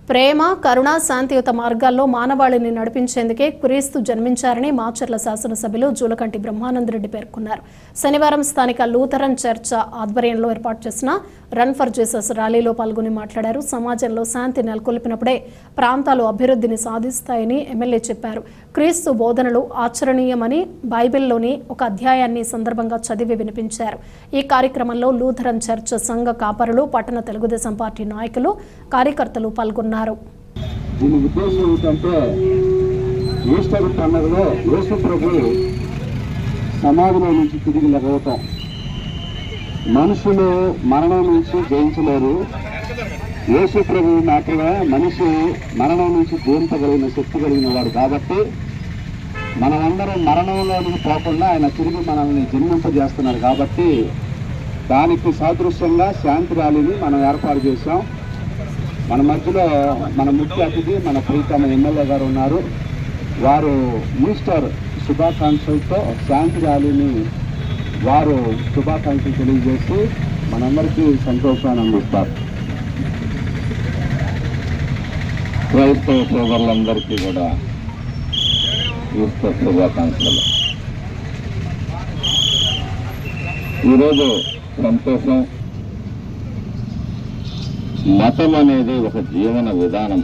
ప్రేమ, కరుణ, శాంతియుత మార్గాల్లో మానవాళిని నడిపించేందుకే క్రీస్తు జన్మించారని మాచర్ల శాసనసభ్యులు జూలకంటి బ్రహ్మానందరెడ్డి పేర్కొన్నారు. శనివారం స్థానిక లూథరన్ చర్చ్ ఆధ్వర్యంలో ఏర్పాటు చేసిన రన్ ఫర్ జీసస్ ర్యాలీలో పాల్గొని మాట్లాడారు. సమాజంలో శాంతి నెలకొల్పినప్పుడే ప్రాంతాలు అభివృద్ధిని సాధిస్తాయని ఎమ్మెల్యే చెప్పారు. క్రీస్తు బోధనలు ఆచరణీయమని బైబిల్లోని ఒక అధ్యాయాన్ని సందర్భంగా చదివి వినిపించారు. ఈ కార్యక్రమంలో లూథరన్ చర్చ్ సంఘ కాపరులు, పట్టణ తెలుగుదేశం పార్టీ నాయకులు, కార్యకర్తలు పాల్గొన్నారు. దీని ఉద్దేశం ఏంటంటే ఈస్టర్ పండుగలో యేసు ప్రభు సమాధిలో నుంచి తిరిగి లెగవటం. మనుషులు మరణం నుంచి జయించలేరు. యేసు ప్రభు మాత్రమే మనిషి మరణం నుంచి జయించగలిగిన శక్తి కలిగిన వాడు. కాబట్టి మనమందరం మరణంలోనికి పోకుండా ఆయన తిరిగి మనల్ని జన్మింపజేస్తున్నారు. కాబట్టి దానికి సాదృశ్యంగా శాంతి ర్యాలీని మనం ఏర్పాటు చేశాం. మన మధ్యలో మన ముఖ్య అతిథి మన ప్రీతమ ఎమ్మెల్యే గారు ఉన్నారు. వారు ఈస్టర్ శుభాకాంక్షలతో శాంతి ర్యాలీని వారు శుభాకాంక్షలు తెలియజేసి మనందరికీ సంతోషాన్ని అందిస్తారు. క్రైస్తవ సోదరులందరికీ కూడా ఈస్టర్ శుభాకాంక్షలు. ఈరోజు సంతోషం. మతం అనేది ఒక జీవన విధానం,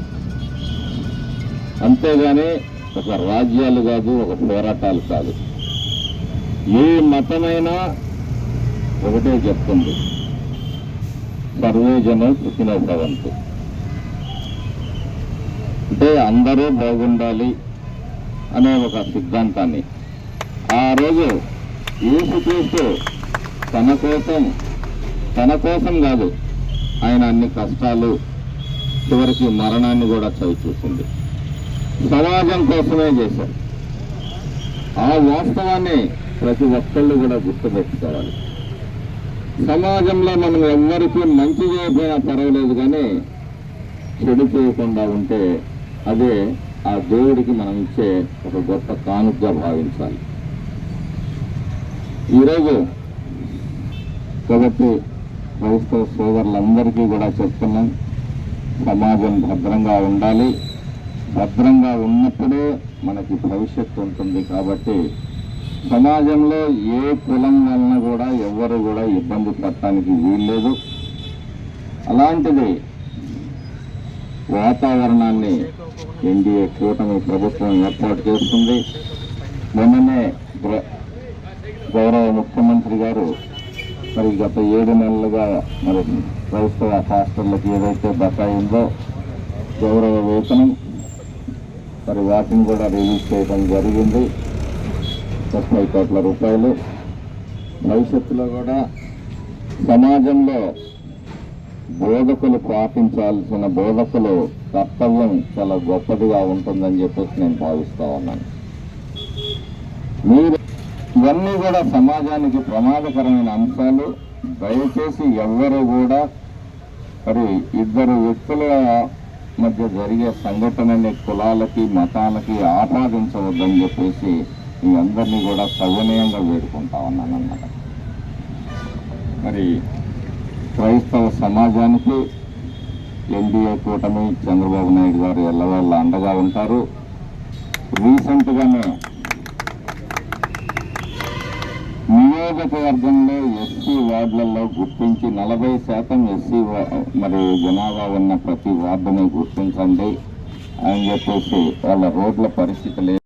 అంతేగాని ఒక రాజ్యాలు కాదు, ఒక పోరాటాలు కాదు. ఏ మతమైనా ఒకటే చెప్తుంది, సర్వే జనం సుఖినో భవంతు. అంటే అందరూ బాగుండాలి అనే ఒక సిద్ధాంతాన్ని ఆ రోజు యేసుక్రీస్తు తన కోసం కాదు, ఆయన అన్ని కష్టాలు చివరికి మరణాన్ని కూడా చవి చూసింది. సమాజం కోసమే చేశారు. ఆ వాస్తవాన్ని ప్రతి ఒక్కళ్ళు కూడా గుర్తుపెట్టుకోవాలి. సమాజంలో మనం ఎవ్వరికీ మంచి చేయకపోయినా పర్వాలేదు, కానీ చెడు చేయకుండా ఉంటే అదే ఆ దేవుడికి మనం ఇచ్చే ఒక గొప్ప కానుకగా భావించాలి. ఈరోజు కాబట్టి క్రైస్తవ సోదరులందరికీ కూడా చెప్తున్నాం, సమాజం భద్రంగా ఉండాలి. భద్రంగా ఉన్నప్పుడే మనకి భవిష్యత్తు ఉంటుంది. కాబట్టి సమాజంలో ఏ కులం వలన కూడా ఎవ్వరు కూడా ఇబ్బంది పడటానికి వీల్లేదు. అలాంటిది వాతావరణాన్ని ఎన్డీఏ కూటమి ప్రభుత్వం ఏర్పాటు చేస్తుంది. మొన్ననే గౌరవ ముఖ్యమంత్రి గారు మరి గత 7 నెలలుగా మరి క్రైస్తవ హాస్టళ్లకు ఏదైతే బకాయి ఉందో గౌరవ వేతనం మరి వాటిని కూడా రిలీజ్ చేయడం జరిగింది. 30 కోట్ల రూపాయలు. భవిష్యత్తులో కూడా సమాజంలో బోధకులు పాటించాల్సిన బోధకులు కర్తవ్యం చాలా గొప్పదిగా ఉంటుందని చెప్పేసి నేను భావిస్తా ఉన్నాను. మీరు ఇవన్నీ కూడా సమాజానికి ప్రమాదకరమైన అంశాలు. దయచేసి ఎవ్వరూ కూడా మరి ఇద్దరు వ్యక్తుల మధ్య జరిగే సంఘటనని కులాలకి మతాలకి ఆపాదించవద్దని చెప్పేసి మీ అందరినీ కూడా సవినయంగా వేడుకుంటా ఉన్నాను అన్నమాట. మరి క్రైస్తవ సమాజానికి ఎన్డీఏ కూటమి చంద్రబాబు నాయుడు గారు ఎల్లవేళ్ళ అండగా ఉంటారు. రీసెంట్గానే నియోజకవర్గంలో ఎస్సీ వార్డులలో గుర్తించి 40% ఎస్సీ మరి జనాభా ఉన్న ప్రతి వార్డుని గుర్తించండి అని చెప్పేసి వాళ్ళ రోడ్ల పరిస్థితి లేదు.